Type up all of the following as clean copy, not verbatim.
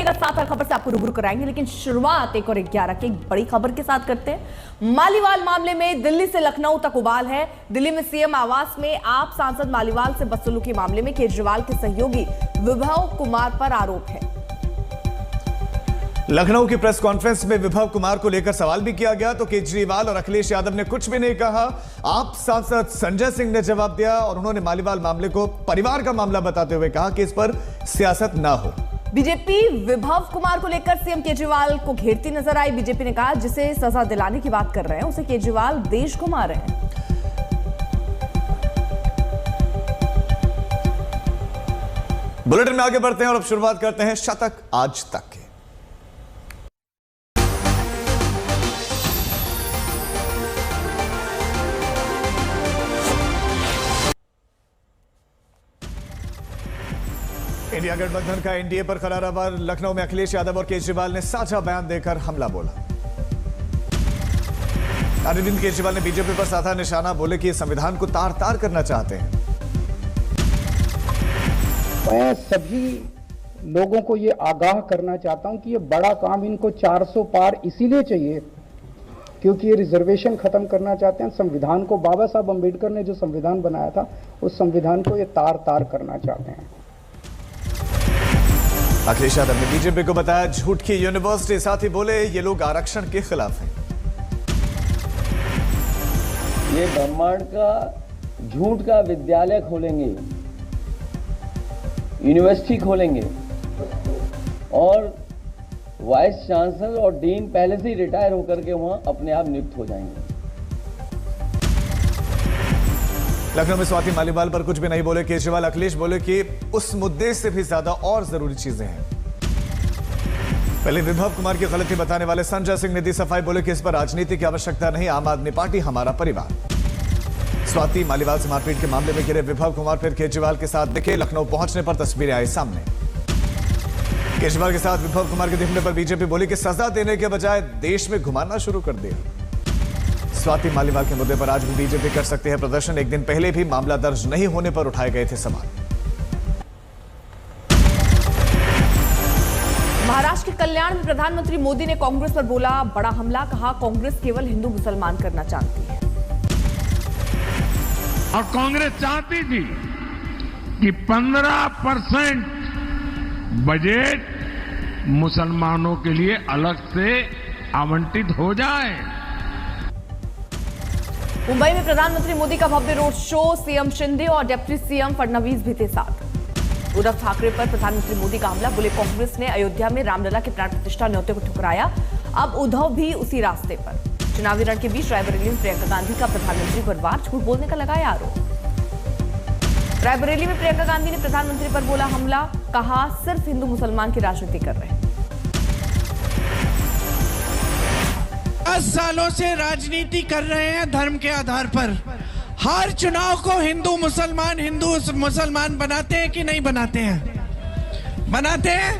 लगातार खबर से आपको रूबरू कराएंगे, लेकिन शुरुआत 1 और 11 की एक बड़ी खबर के साथ करते हैं। मालीवाल मामले में दिल्ली से लखनऊ तक उबाल है। दिल्ली में सीएम आवास में आप सांसद मालीवाल से बदसलूकी मामले में केजरीवाल के सहयोगी विभव कुमार पर आरोप है। लखनऊ की प्रेस कॉन्फ्रेंस में विभव कुमार को लेकर सवाल भी किया गया तो केजरीवाल और अखिलेश यादव ने कुछ भी नहीं कहा। आप सांसद संजय सिंह ने जवाब दिया और उन्होंने मालीवाल मामले को परिवार का मामला बताते हुए कहा कि इस पर सियासत ना हो। बीजेपी विभव कुमार को लेकर सीएम केजरीवाल को घेरती नजर आई। बीजेपी ने कहा जिसे सजा दिलाने की बात कर रहे हैं उसे केजरीवाल देश घुमा रहे हैं। बुलेटिन में आगे बढ़ते हैं और अब शुरुआत करते हैं शतक आज तक के। इंडिया गठबंधन का एनडीए पर करारा वार। लखनऊ में अखिलेश यादव और केजरीवाल ने साझा बयान देकर हमला बोला। अरविंद केजरीवाल ने बीजेपी पर साधा निशाना, बोले कि संविधान को तार तार करना चाहते हैं। मैं सभी लोगों को ये आगाह करना चाहता हूं कि ये बड़ा काम इनको 400 पार इसीलिए चाहिए क्योंकि ये रिजर्वेशन खत्म करना चाहते हैं। संविधान को बाबा साहब अंबेडकर ने जो संविधान बनाया था उस संविधान को ये तार तार करना चाहते हैं। अखिलेश यादव ने बीजेपी को बताया झूठ की यूनिवर्सिटी, साथ ही बोले ये लोग आरक्षण के खिलाफ हैं। ये ब्रह्मांड का झूठ का विद्यालय खोलेंगे, यूनिवर्सिटी खोलेंगे और वाइस चांसलर और डीन पहले से ही रिटायर होकर के वहां अपने आप नियुक्त हो जाएंगे। लखनऊ में स्वाति मालीवाल पर कुछ भी नहीं बोले केजरीवाल। अखिलेश बोले कि उस मुद्दे से भी ज्यादा और जरूरी चीजें हैं। पहले विभव कुमार की गलती बताने वाले संजय सिंह ने दी सफाई, बोले कि इस पर राजनीति की आवश्यकता नहीं, आम आदमी पार्टी हमारा परिवार। स्वाति मालीवाल से मारपीट के मामले में घिरे विभव कुमार फिर केजरीवाल के साथ दिखे। लखनऊ पहुंचने पर तस्वीरें आई सामने। केजरीवाल के साथ विभव कुमार के दिखने पर बीजेपी बोली कि सजा देने के बजाय देश में घुमाना शुरू कर दिया। स्वाति मालीवाल के मुद्दे पर आज भी बीजेपी कर सकते हैं प्रदर्शन। एक दिन पहले भी मामला दर्ज नहीं होने पर उठाए गए थे सवाल। महाराष्ट्र के कल्याण में प्रधानमंत्री मोदी ने कांग्रेस पर बोला बड़ा हमला, कहा कांग्रेस केवल हिंदू मुसलमान करना चाहती है। और कांग्रेस चाहती थी कि 15% बजट मुसलमानों के लिए अलग से आवंटित हो जाए। मुंबई में प्रधानमंत्री मोदी का भव्य रोड शो, सीएम शिंदे और डिप्टी सीएम फडणवीस भी थे साथ। उद्धव ठाकरे पर प्रधानमंत्री मोदी का हमला, बोले कांग्रेस ने अयोध्या में रामलला के प्राण प्रतिष्ठा न्योते को ठुकराया, अब उद्धव भी उसी रास्ते पर। चुनावी रण के बीच रायबरेली में प्रियंका गांधी का प्रधानमंत्री पर वार, झूठ बोलने का लगाया आरोप। रायबरेली में प्रियंका गांधी ने प्रधानमंत्री पर बोला हमला, कहा सिर्फ हिंदू मुसलमान की राजनीति कर रहे हैं। 10 सालों से राजनीति कर रहे हैं धर्म के आधार पर। हर चुनाव को हिंदू मुसलमान बनाते हैं कि नहीं बनाते हैं? बनाते हैं।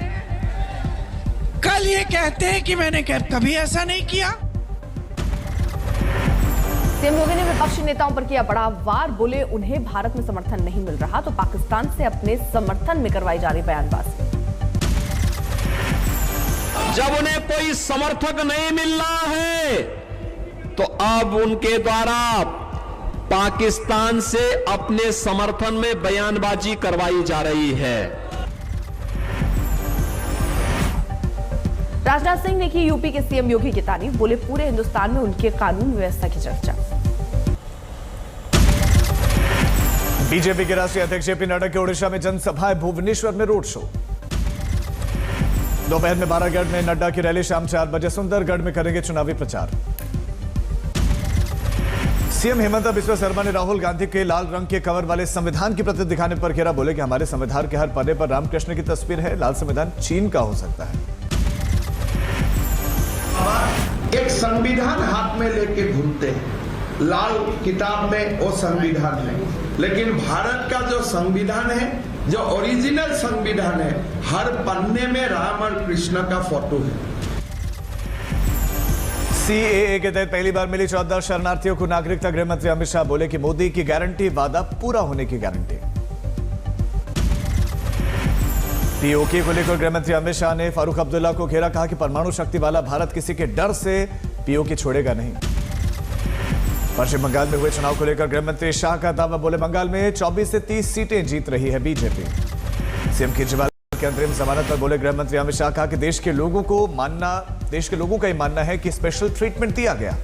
कल ये कहते हैं कि मैंने कभी ऐसा नहीं किया। सीएम योगी ने विपक्षी नेताओं पर किया बड़ा वार, बोले उन्हें भारत में समर्थन नहीं मिल रहा तो पाकिस्तान से अपने समर्थन में करवाई जा रही बयानबाजी। जब उन्हें कोई समर्थक नहीं मिल रहा है तो अब उनके द्वारा पाकिस्तान से अपने समर्थन में बयानबाजी करवाई जा रही है। राजनाथ सिंह ने की यूपी के सीएम योगी की तारीफ, बोले पूरे हिंदुस्तान में उनके कानून व्यवस्था की चर्चा। बीजेपी के राष्ट्रीय अध्यक्ष जेपी नड्डा के ओडिशा में जनसभा, भुवनेश्वर में रोड शो। दोपहर में बारागढ़ में नड्डा की रैली, शाम 4 बजे सुंदरगढ़ में करेंगे चुनावी प्रचार। सीएम हेमंत बिस्वा शर्मा ने राहुल गांधी के लाल रंग के कवर वाले संविधान की प्रति दिखाने पर घेरा, बोले कि हमारे संविधान के हर पन्ने पर रामकृष्ण की तस्वीर है, लाल संविधान चीन का हो सकता है। एक संविधान हाथ में लेके घूमते हैं, लाल किताब में वो संविधान है, लेकिन भारत का जो संविधान है, जो ओरिजिनल संविधान है, हर पन्ने में राम और कृष्ण का फोटो है। सीएए के तहत पहली बार मिली 14 शरणार्थियों को नागरिकता। गृह मंत्री अमित शाह बोले कि मोदी की गारंटी वादा पूरा होने की गारंटी। पीओके को लेकर गृह मंत्री अमित शाह ने फारूक अब्दुल्ला को घेरा, कहा कि परमाणु शक्ति वाला भारत किसी के डर से पीओके छोड़ेगा नहीं। पश्चिम बंगाल में हुए चुनाव को लेकर गृह मंत्री शाह का दावा, बोले बंगाल में 24 से 30 सीटें जीत रही है बीजेपी। सीएम केजरीवाल के अंतरिम जमानत पर बोले गृह मंत्री अमित शाह, कहा कि देश के लोगों का ही मानना है कि स्पेशल ट्रीटमेंट दिया गया।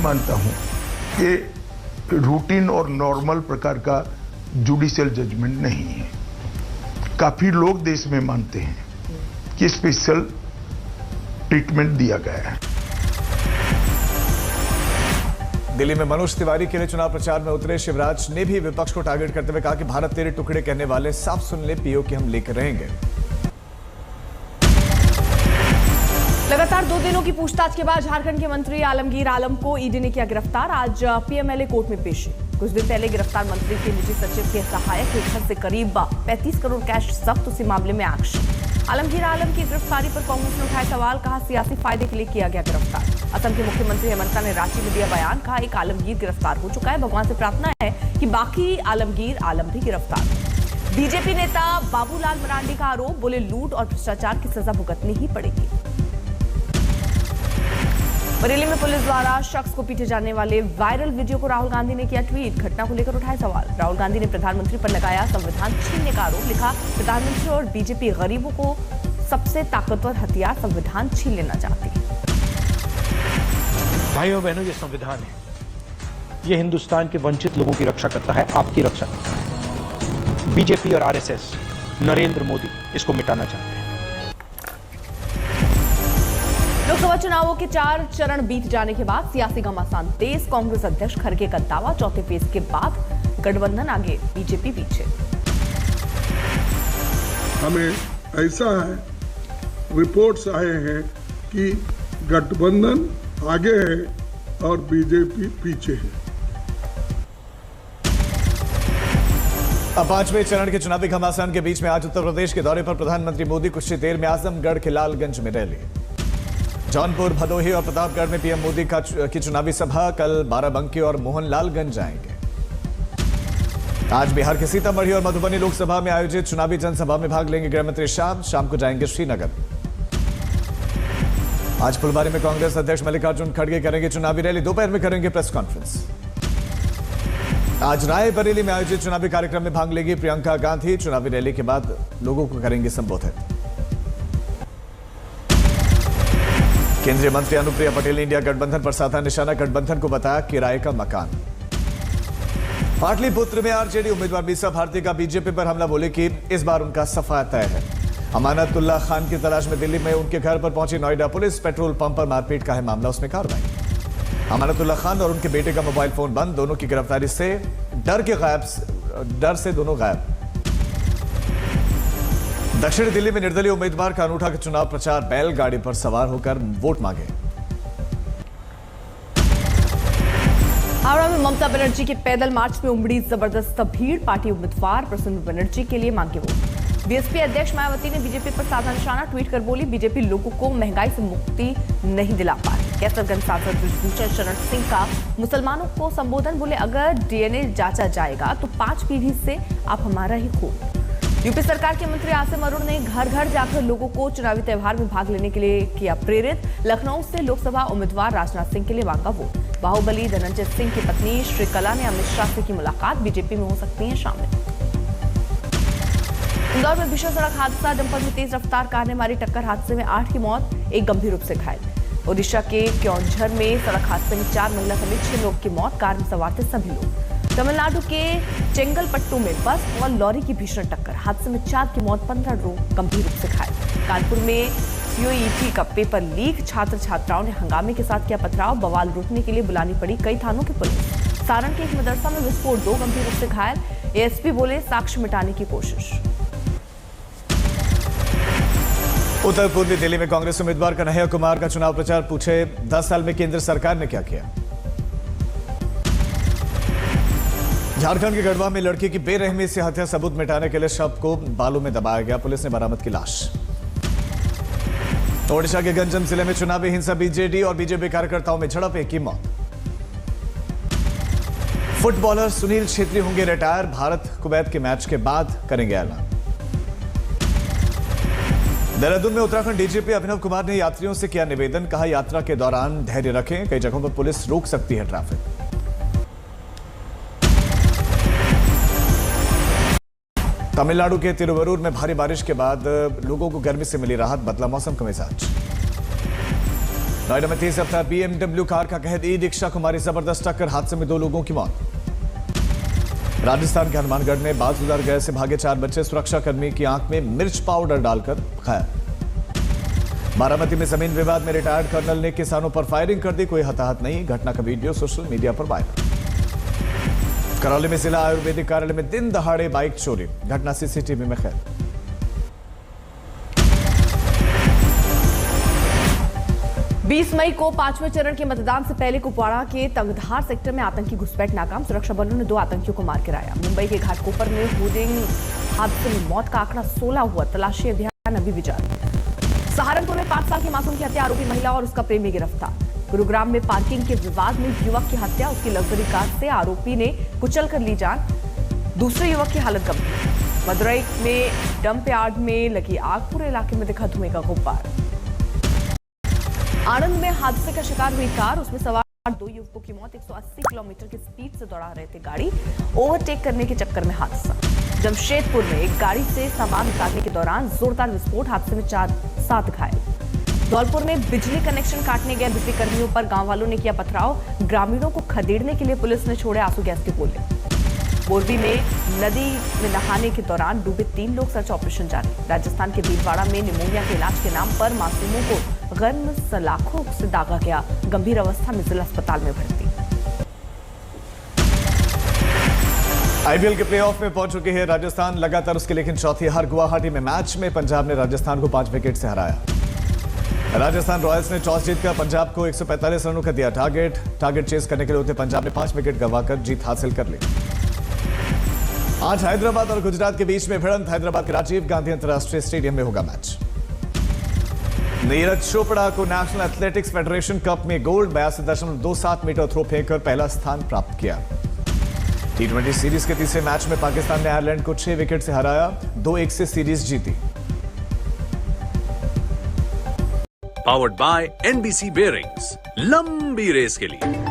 मानता हूं कि रूटीन और नॉर्मल प्रकार का जुडिशियल जजमेंट नहीं है। काफी लोग देश में मानते हैं कि स्पेशल ट्रीटमेंट दिया गया है। दिल्ली में मनोज तिवारी के लिए चुनाव प्रचार में उतरे शिवराज ने भी विपक्ष को टारगेट करते हुए कहा कि भारत तेरे टुकड़े कहने वाले साफ सुन ले, पीओके हम लेकर रहेंगे। लगातार 2 दिनों की पूछताछ के बाद झारखंड के मंत्री आलमगीर आलम को ईडी ने किया गिरफ्तार। आज पीएमएलए कोर्ट में पेश। कुछ दिन पहले गिरफ्तार मंत्री के निजी सचिव के सहायक के घर से करीब 35 करोड़ कैश जब्त, उसी मामले में एक्शन। आलमगीर आलम की गिरफ्तारी पर कांग्रेस ने उठाए सवाल, कहा सियासी फायदे के लिए किया गया गिरफ्तार। असम के मुख्यमंत्री हेमंत ने रांची में दिया बयान, कहा एक आलमगीर गिरफ्तार हो चुका है, भगवान से प्रार्थना है कि बाकी आलमगीर आलम भी गिरफ्तार। बीजेपी नेता बाबूलाल मरांडी का आरोप, बोले लूट और भ्रष्टाचार की सजा भुगतनी ही पड़ेगी। बरेली में पुलिस द्वारा शख्स को पीटे जाने वाले वायरल वीडियो को राहुल गांधी ने किया ट्वीट। घटना को लेकर उठाए सवाल। राहुल गांधी ने प्रधानमंत्री पर लगाया संविधान छीनने का आरोप, लिखा प्रधानमंत्री और बीजेपी गरीबों को सबसे ताकतवर हथियार संविधान छीन लेना चाहती है। भाइयों बहनों, ये संविधान है, ये हिंदुस्तान के वंचित लोगों की रक्षा करता है, आपकी रक्षा करता है। बीजेपी और आरएसएस, नरेंद्र मोदी इसको मिटाना चाहते हैं। लोकसभा चुनावों के 4 चरण बीत जाने के बाद सियासी घमासान तेज। कांग्रेस अध्यक्ष खड़गे का दावा, चौथे फेज के बाद गठबंधन आगे, बीजेपी पीछे। हमें ऐसा है, रिपोर्ट्स आए हैं कि गठबंधन आगे है और बीजेपी पीछे है। अब 5वें चरण के चुनावी घमासान के बीच में आज उत्तर प्रदेश के दौरे पर प्रधानमंत्री मोदी कुछ ही देर में आजमगढ़ के लालगंज में रैली। जौनपुर, भदोही और प्रतापगढ़ में पीएम मोदी की चुनावी सभा। कल बाराबंकी और मोहनलालगंज जाएंगे। आज बिहार के सीतामढ़ी और मधुबनी लोकसभा में आयोजित चुनावी जनसभा में भाग लेंगे गृहमंत्री शाम को जाएंगे श्रीनगर। आज फुलबारी में कांग्रेस अध्यक्ष मल्लिकार्जुन खड़गे करेंगे चुनावी रैली। दोपहर में करेंगे प्रेस कॉन्फ्रेंस। आज रायबरेली में आयोजित चुनावी कार्यक्रम में भाग लेंगी प्रियंका गांधी। चुनावी रैली के बाद लोगों को करेंगे संबोधित। केंद्रीय मंत्री अनुप्रिया पटेल ने इंडिया गठबंधन पर साधा निशाना, गठबंधन को बताया किराए का मकान। पाटलिपुत्र में आरजेडी उम्मीदवार मीसा भारती का बीजेपी पर हमला, बोले कि इस बार उनका सफा तय है। अमानतुल्लाह खान की तलाश में दिल्ली में उनके घर पर पहुंची नोएडा पुलिस। पेट्रोल पंप पर मारपीट का है मामला, उसमें कार्रवाई। अमानतुल्लाह खान और उनके बेटे का मोबाइल फोन बंद, दोनों की गिरफ्तारी से डर से दोनों गायब। दक्षिण दिल्ली में निर्दलीय उम्मीदवार का अनूठा चुनाव प्रचार, बैलगाड़ी पर सवार होकर वोट मांगे। हावड़ा में ममता बनर्जी के पैदल मार्च में उमड़ी जबरदस्त भीड़। पार्टी उम्मीदवार प्रसन्न बनर्जी के लिए मांगे वोट। बीएसपी अध्यक्ष मायावती ने बीजेपी पर साधा निशाना, ट्वीट कर बोली बीजेपी लोगों को महंगाई से मुक्ति नहीं दिला पा रही। कैसरगंज सांसद बृजभूषण शरण सिंह का मुसलमानों को संबोधन, बोले अगर डीएनए जांचा जाएगा तो 5 पीढ़ी से आप हमारा ही खून। यूपी सरकार के मंत्री आसिम अरुण ने घर घर जाकर लोगों को चुनावी त्यौहार में भाग लेने के लिए किया प्रेरित। लखनऊ से लोकसभा उम्मीदवार राजनाथ सिंह के लिए मांगा वोट। बाहुबली धनंजय सिंह की पत्नी श्रीकला ने अमित शाह से की मुलाकात, बीजेपी में हो सकती हैं शामिल। इंदौर में भीषण सड़क हादसा, डंपर में तेज रफ्तार कार ने मारी टक्कर, हादसे में 8 की मौत, एक गंभीर रूप से घायल। ओडिशा के क्योंझर में सड़क हादसे में 4 महिला समेत 6 लोग की मौत, कार में सवार थे सभी लोग। तमिलनाडु के चेंगलपट्टू में बस और लॉरी की भीषण टक्कर, हादसे में 4 की मौत, 15 लोग गंभीर रूप से घायल। कानपुर में सीओईटी का पेपर लीक, छात्र छात्राओं ने हंगामे के साथ किया पथराव, बवाल रोकने के लिए बुलानी पड़ी कई थानों की पुलिस। सारण के एक मदरसा में विस्फोट, 2 गंभीर रूप से घायल। एएसपी बोले साक्ष्य मिटाने की कोशिश। उत्तर पूर्वी दिल्ली में कांग्रेस उम्मीदवार कन्हैया कुमार का चुनाव प्रचार, पूछे 10 साल में केंद्र सरकार ने क्या किया। झारखंड के गढ़वा में लड़की की बेरहमी से हत्या सबूत मिटाने के लिए शव को बालू में दबाया गया, पुलिस ने बरामद की लाश। ओडिशा के गंजम जिले में चुनावी हिंसा, बीजेडी और बीजेपी कार्यकर्ताओं में झड़प, एक की मौत। फुटबॉलर सुनील छेत्री होंगे रिटायर, भारत कुवैत के मैच के बाद करेंगे ऐलान। देहरादून में उत्तराखंड डीजीपी अभिनव कुमार ने यात्रियों से किया निवेदन, कहा यात्रा के दौरान धैर्य रखें, कई जगहों पर पुलिस रोक सकती है ट्रैफिक। तमिलनाडु के तिरुवरूर में भारी बारिश के बाद लोगों को गर्मी से मिली राहत, बदला मौसम का मिजाज। नोएडा में तेज रफ्तार BMW कार का कहर ई रिक्शा को मारी जबरदस्त टक्कर, हादसे में 2 लोगों की मौत। राजस्थान के हनुमानगढ़ में बाल गैस से भागे 4 बच्चे, सुरक्षाकर्मी की आंख में मिर्च पाउडर डालकर घायल। बारामती में जमीन विवाद में रिटायर्ड कर्नल ने किसानों पर फायरिंग कर दी, कोई हताहत नहीं, घटना का वीडियो सोशल मीडिया पर वायरल। करौली में जिला आयुर्वेदिक कार्यालय में दिन दहाड़े बाइक चोरी, घटना सीसीटीवी में कैद। बीस मई को 5वें चरण के मतदान से पहले कुपवाड़ा के तंगधार सेक्टर में आतंकी घुसपैठ नाकाम, सुरक्षा बलों ने 2 आतंकियों को मार गिराया। मुंबई के घाटकोपर में होर्डिंग हादसे में मौत का आंकड़ा 16 हुआ, तलाशी अभियान अभी भी जारी। सहारनपुर में 5 साल की मासूम की हत्या, आरोपी महिला और उसका प्रेमी गिरफ्तार। गुरुग्राम में पार्किंग के विवाद में युवक की हत्या, उसकी लग्जरी कार से आरोपी ने कुचल कर ली जान, दूसरे युवक की हालत गंभीर। मदुरई में डंप यार्ड में लगी आग, पूरे इलाके में दिखा धुएं का गुब्बार। आनंद में हादसे का शिकार हुई कार, उसमें सवार 2 युवकों की मौत, 180 किलोमीटर की स्पीड से दौड़ा रहे थे गाड़ी, ओवरटेक करने के चक्कर में हादसा। जमशेदपुर में एक गाड़ी से सामान उतारने के दौरान जोरदार विस्फोट, हादसे में 7 घायल। धौलपुर में बिजली कनेक्शन काटने गए बिजली कर्मियों पर गांव वालों ने किया पथराव, ग्रामीणों को खदेड़ने के लिए पुलिस ने छोड़े आंसू गैस के गोले। मोरबी में नदी में नहाने के दौरान डूबे 3 लोग, सर्च ऑपरेशन जारी। राजस्थान के भीलवाड़ा में निमोनिया के इलाज के नाम पर मासूमों को गर्म सलाखों से दागा गया, गंभीर अवस्था में जिला अस्पताल में भर्ती। आईपीएल के प्लेऑफ में पहुंच चुकी है राजस्थान, लगातार उसकी लेकिन चौथी हार। गुवाहाटी में मैच में पंजाब ने राजस्थान को 5 विकेट से हराया। राजस्थान रॉयल्स ने टॉस जीतकर पंजाब को 145 रनों का दिया टारगेट चेस करने के लिए उतरे पंजाब ने 5 विकेट गंवाकर जीत हासिल कर ली। आज हैदराबाद और गुजरात के बीच में भिड़ंत, हैदराबाद के राजीव गांधी अंतर्राष्ट्रीय स्टेडियम में होगा मैच। नीरज चोपड़ा को नेशनल एथलेटिक्स फेडरेशन कप में गोल्ड, 82.27 मीटर थ्रो फेंककर पहला स्थान प्राप्त किया। T20 सीरीज के तीसरे मैच में पाकिस्तान ने आयरलैंड को 6 विकेट से हराया, 2-1 से सीरीज जीती। पावर्ड बाय NBC Bearings, लंबी रेस के लिए।